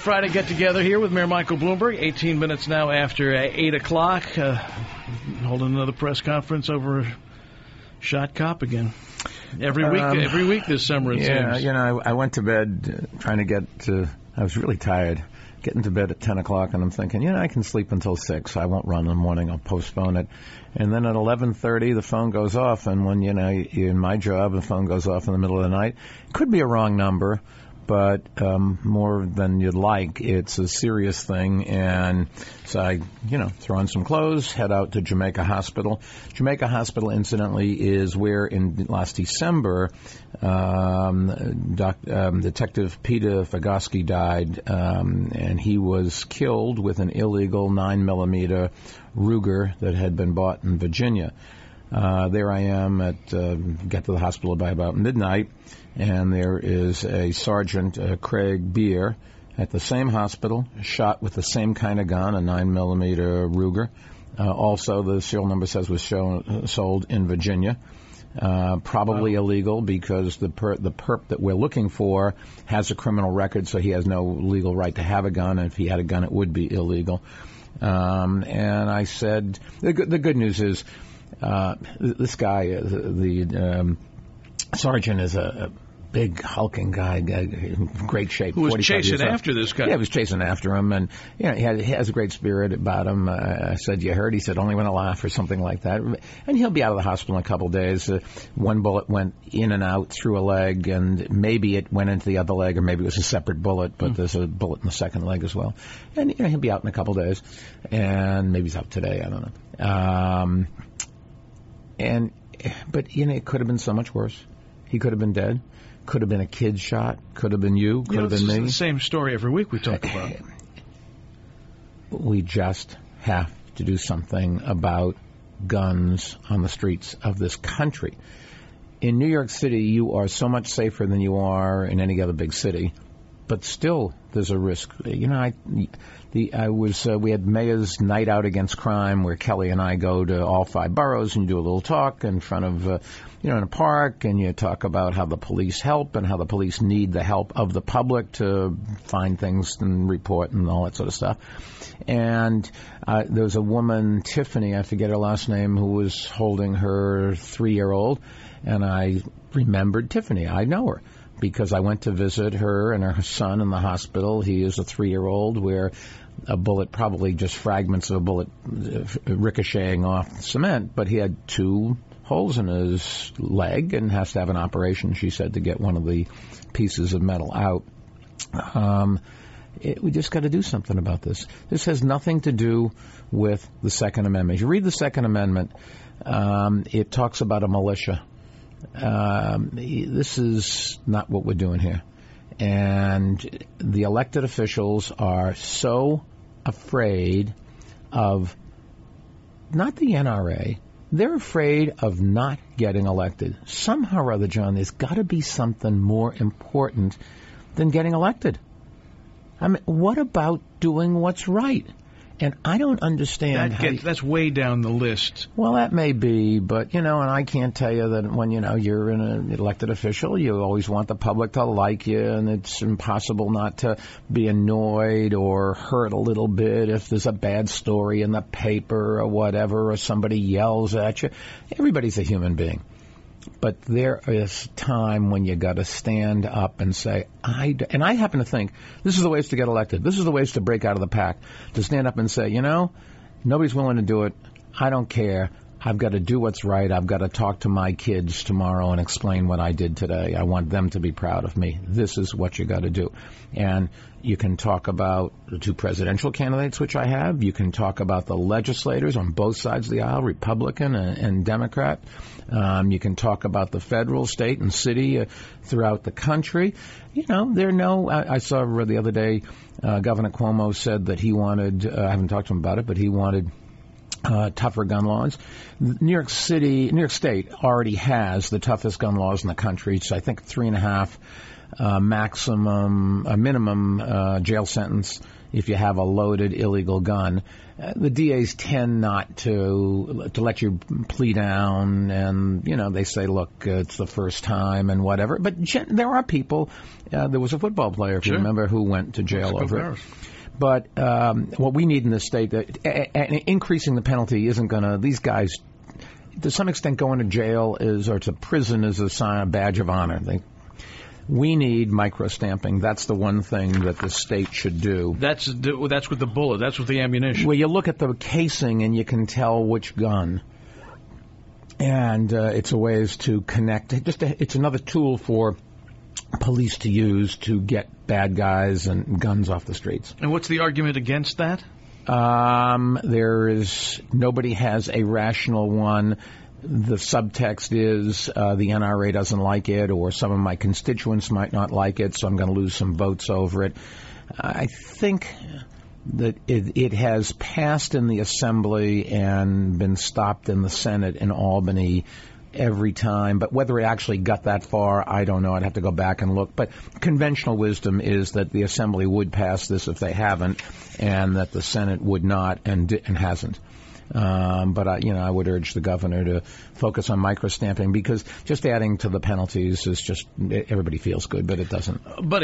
Friday get-together here with Mayor Michael Doomberg, 18 minutes now after 8 o'clock. Holding another press conference over shot cop again. Every week this summer, it seems. You know, I went to bed trying to get to... I was really tired, getting to bed at 10 o'clock, and I'm thinking, I can sleep until 6. I won't run in the morning. I'll postpone it. And then at 11:30, the phone goes off, and when, you're in my job, the phone goes off in the middle of the night. It could be a wrong number, but more than you'd like. It's a serious thing, and so I, throw on some clothes, head out to Jamaica Hospital. Jamaica Hospital, incidentally, is where in last December, Detective Peter Fagoski died, and he was killed with an illegal 9mm Ruger that had been bought in Virginia. There I am get to the hospital by about midnight, and there is a Sergeant, Craig Bier, at the same hospital, shot with the same kind of gun, a 9mm Ruger. Also, the serial number says was sold in Virginia. Probably illegal because the perp that we're looking for has a criminal record, so he has no legal right to have a gun, and if he had a gun, it would be illegal. And I said, the good news is, this guy, the sergeant, is a big, hulking guy, in great shape. Who was chasing after this guy? Yeah, he was chasing after him, and he has a great spirit about him. I said, "You heard?" He said, "Only when I laugh," or something like that. And he'll be out of the hospital in a couple of days. One bullet went in and out through a leg, and maybe it went into the other leg, or maybe it was a separate bullet, but there's a bullet in the second leg as well. And he'll be out in a couple of days, and maybe he's out today. I don't know. But it could have been so much worse. He could have been dead. Could have been a kid shot. Could have been you. Could have been me. It's the same story every week we talk about. We just have to do something about guns on the streets of this country. In New York City, you are so much safer than you are in any other big city, but still there's a risk. We had Mayor's Night Out Against Crime, where Kelly and I go to all 5 boroughs and do a little talk in front of, in a park, and you talk about how the police help and how the police need the help of the public to find things and report and all that sort of stuff. And there was a woman, Tiffany, I forget her last name, who was holding her 3-year-old, and I remembered Tiffany. I know her, because I went to visit her and her son in the hospital. He is a 3-year-old, where a bullet, probably just fragments of a bullet ricocheting off cement, but he had 2 holes in his leg and has to have an operation, she said, to get one of the pieces of metal out. We just got to do something about this. This has nothing to do with the Second Amendment. If you read the Second Amendment, it talks about a militia. This is not what we're doing here. And the elected officials are so afraid of not the NRA. They're afraid of not getting elected. Somehow or other, John, there's got to be something more important than getting elected. I mean, what about doing what's right? And I don't understand that's way down the list. Well, that may be, but, and I can't tell you that when, you're an elected official, you always want the public to like you, and it's impossible not to be annoyed or hurt a little bit if there's a bad story in the paper or whatever, or somebody yells at you. Everybody's a human being. But there is time when you got to stand up and say, and I happen to think this is the ways to get elected. This is the ways to break out of the pack, to stand up and say, nobody's willing to do it. I don't care. I've got to do what's right. I've got to talk to my kids tomorrow and explain what I did today. I want them to be proud of me. This is what you got to do. And you can talk about the 2 presidential candidates, which I have. You can talk about the legislators on both sides of the aisle, Republican and Democrat. You can talk about the federal, state, and city throughout the country. I saw the other day, Governor Cuomo said that he wanted, I haven't talked to him about it, but he wanted tougher gun laws. New York State already has the toughest gun laws in the country. It's, I think, 3.5 minimum jail sentence if you have a loaded illegal gun. The DAs tend not to let you plea down, and they say, look, it's the first time and whatever. But there are people. There was a football player, if you remember, who went to jail over it. But what we need in this state, increasing the penalty isn't going to. These guys, to some extent, going to jail or to prison is a badge of honor. We need micro-stamping. That's the one thing that the state should do. That's with the bullet. That's with the ammunition. Well, you look at the casing and you can tell which gun. And it's a ways to connect. It's another tool for police to use to get bad guys and guns off the streets. And what's the argument against that? Nobody has a rational one. The subtext is the NRA doesn't like it, or some of my constituents might not like it, so I'm going to lose some votes over it. I think that it has passed in the Assembly and been stopped in the Senate in Albany every time, but whether it actually got that far, I don't know. I'd have to go back and look. But conventional wisdom is that the Assembly would pass this if they haven't, and that the Senate would not and hasn't. But I would urge the governor to focus on micro-stamping, because just adding to the penalties is just, everybody feels good, but it doesn't. But